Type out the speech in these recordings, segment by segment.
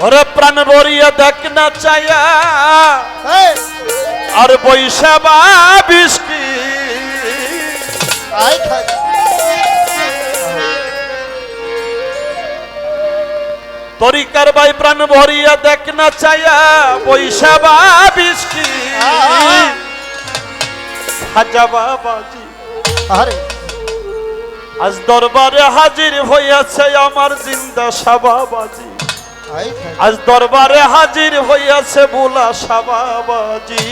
ওরে প্রাণ ভরিয়া দেখ না চায়া আর বৈশাবা বিস্কি তরিকার ভাই প্রাণ ভরিয়া দেখ না চায়া বৈশাবা বিস্কি খাজা বাবাজি আজ দরবারে হাজির হইয়াছে আমার জিন্দা শাবাবাজি আজ দরবারে হাজির হইয়াছে বুলা শাবাবাজি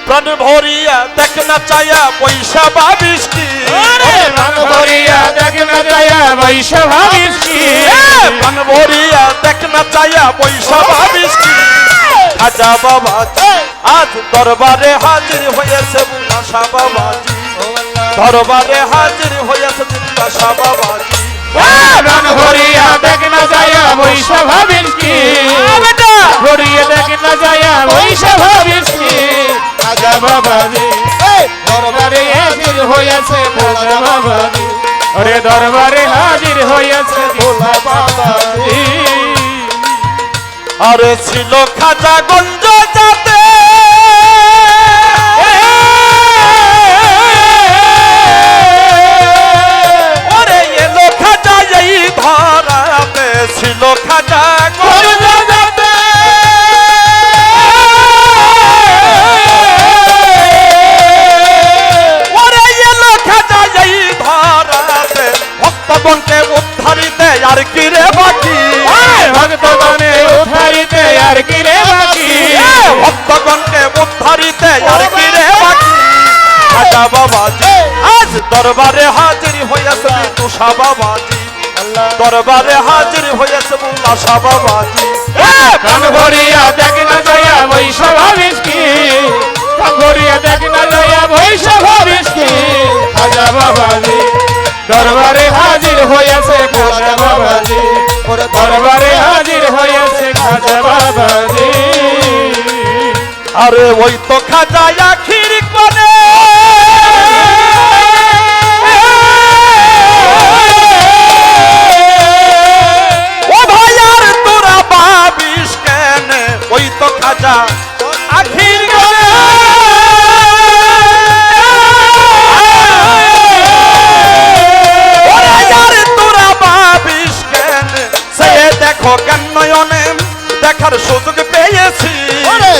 প্রাণ ভরিয়া দেখ না চায়া পয়সা বাবিষ্টি প্রাণ ভরিয়া দেখ না চায়া পয়সা ভাবিষ্টি প্রাণ ভরিয়া দেখ না চায়া পয়সা বাবিষ্টি খাজা বাবাজি আজ দরবারে হাজির হইয়াছে বুলা শাবাবাজি দরবারে হাজির হইয়াছে জিন্দা শাবাবাজি প্রাণ ভরিয়া দেখ না চায়া পয়সা ভাবিষ্টি ভরিয়া দেখ না চায়া পয়সা ভাবিষ্টি খাজা বাবাজি দরবারে হাজির হইয়াছে খাজা বাবাজি ওরে দরবারে হাজির হইয়াছে ভোলা বাবাজি আরে ছিল খাজা গঞ্জ যাতে ওরে এলো খাজা এই ধরাতে ছিল খাজা গঞ্জ যাতে ওরে এলো খাজা এই ধরাতে ভক্তগণকে উদ্ধারিতে আর কি রে বাকি ভক্তগণে উদ্ধারিতে আর কি রে বাকি ভক্তগণকে উদ্ধারিতে আর কি রে বাকি খাজা বাবাজি আজ দরবারে হাজির হইয়াছে তুষা বাবাজি দরবারে হাজির হইয়াছে মুলাশা বাবাজি প্রাণ ভরিয়া দেখ না যাইয়া বৈশাখ ভাবিসকি প্রাণ ভরিয়া দেখ না যাইয়া বৈশাখ ভাবিসকি খাজা বাবাজি দরবারে হাজির হইয়াছে খাজা বাবাজি দরবারে হাজির হইয়াছে খাজা বাবাজি আরে ওই তো খাজা আখির কোণে ও ভাই আর তোরা ভাবিস কেন ওই তো খাজা আখির কোণে ওরে আর তোরা ভাবিস কেন সে দেখো কেন নয়নে দেখার সুযোগ পেয়েছি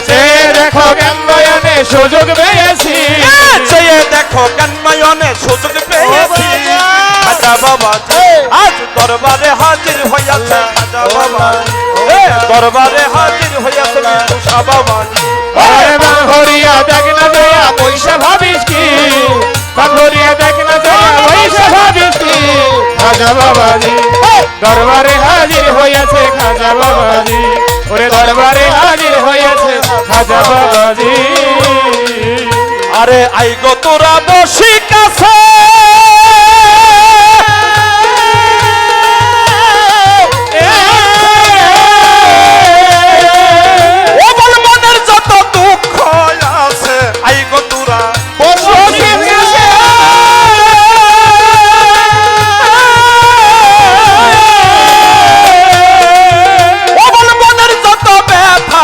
সে দেখো জ্ঞান নয়নে সুযোগ পেয়েছি সে দেখো কেন নয়নে সুযোগ পেয়েছি খাজা বাবাজি আজ দরবারে হাজির হইয়াছে খাজা বাবাজি দরবারে হাজির হইয়াছে তুষা বাবাজি হরিয়া দেখ না যাইয়া পয়সা ভাবিস কি হরিয়া দেখ না যাইয়া পয়সা ভাবিস কি খাজা বাবাজি দরবারে হাজির হইয়াছে খাজা বাবাজি ওরে দরবারে হাজির হইয়াছে খাজা বাবাজি আরে আই গো তোরা বসি কাছে ও বল মনের যত দুঃখ আছে আই গো তোরা বসি কাছে ও বল মনের যত ব্যথা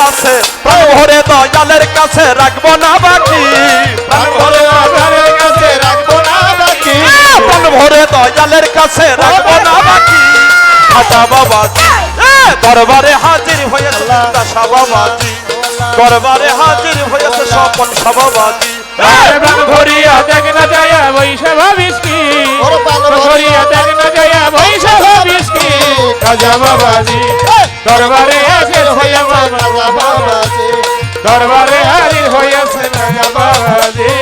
আছে প্রাণ ভরে দয়ালের কাছে রাখবো না বাকি প্রাণ ভরে আধারের কাছে রাখবো না বাকি প্রাণ ভরে দয়ালের কাছে রাখবো না বাকি খাজা বাবাজি দরবারে হাজির হয়েছে দাসা বাবাজি দরবারে হাজির হয়েছে স্বপন বাবাজি প্রাণ ভরিয়া দেখ না যাইয়া বৈশা ভাবিস কি ভরিয়া দেখ না যাইয়া বৈশা ভাবিস কি খাজা বাবাজি দরবারে হাজির হইয়া খাজা বাবাজি দরবারে হাজির হইয়াছে খাজা বাবাজি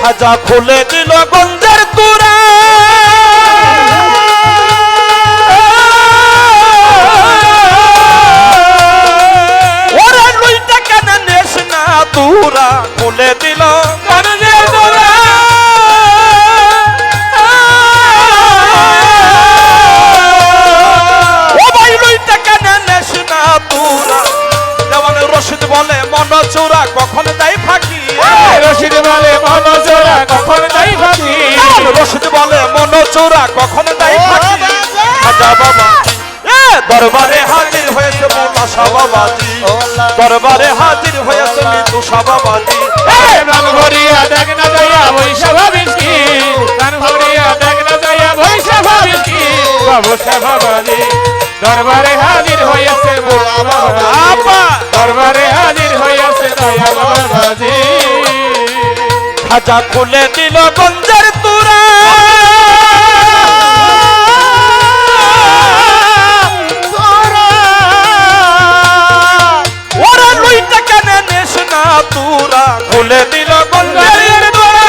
খাজা খুলে দিল গঞ্জের তুরা ওরে লুইটা কেন নেস না তুরা খুলে দিল গঞ্জের তুরা ও ভাই লুইটা কেন নেস না তুরা দেওয়ান রশিদ বলে মন চোরা কখন দেয় ফাঁকি রশিদ বলে মন চোরা কখন দেয় ফাঁকি কখন দেয় ফাঁকি খাজা বাবাজি দরবারে হাজির হয়েছে মুলাশা বাবাজি দরবারে হাজির হয়েছে মৃত্যুষা বাবাজি প্রাণ ভরিয়া দেখ না যাইয়া বৈশা ভাবিস কি প্রাণ ভরিয়া দেখ না যাইয়া বৈশা ভাবিস কি বাবু বাবাজি দরবারে হাজির হইয়াছে ভোলা বাবাজি আপা দরবারে হাজির হইয়াছে দয়া বাবাজি খাজা খুলে দিল গঞ্জের তুরা ওরা লুইটা কেন নেস না তুরা খুলে দিল গঞ্জের তুরা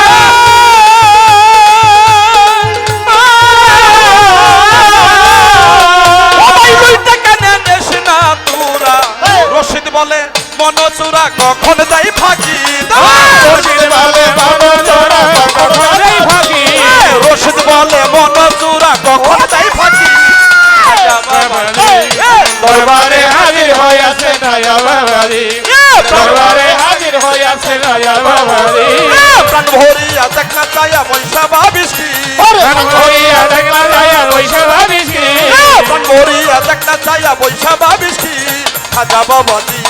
ওই লুইটা কেন নেস না তুরা রশিদ বলে মনচুরা কখন যাই ফাঁকি রশিদ বলে বাবা তোরা কখনোই ফাঁকি রশিদ বলে মনচুরা কখন যাই ফাঁকি দরবারে হাজির হইয়াছে দয়া বাবাজি দরবারে হাজির হইয়াছে দয়া বাবাজি প্রাণ ভরিয়া দেখ না চাইয়া পয়সা ভাবিস কি প্রাণ ভরিয়া দেখ না যাইয়া বৈশা ভাবিস কি প্রাণ ভরিয়া দেখ না চাইয়া পয়সা ভাবিস কি খাজা বাবাজি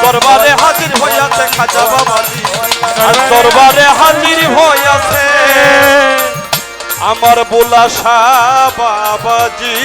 দরবারে হাজির হইয়াছে খাজা বাবাজি আর দরবারে হাজির হইয়াছে আমার বুলাশা বাবাজি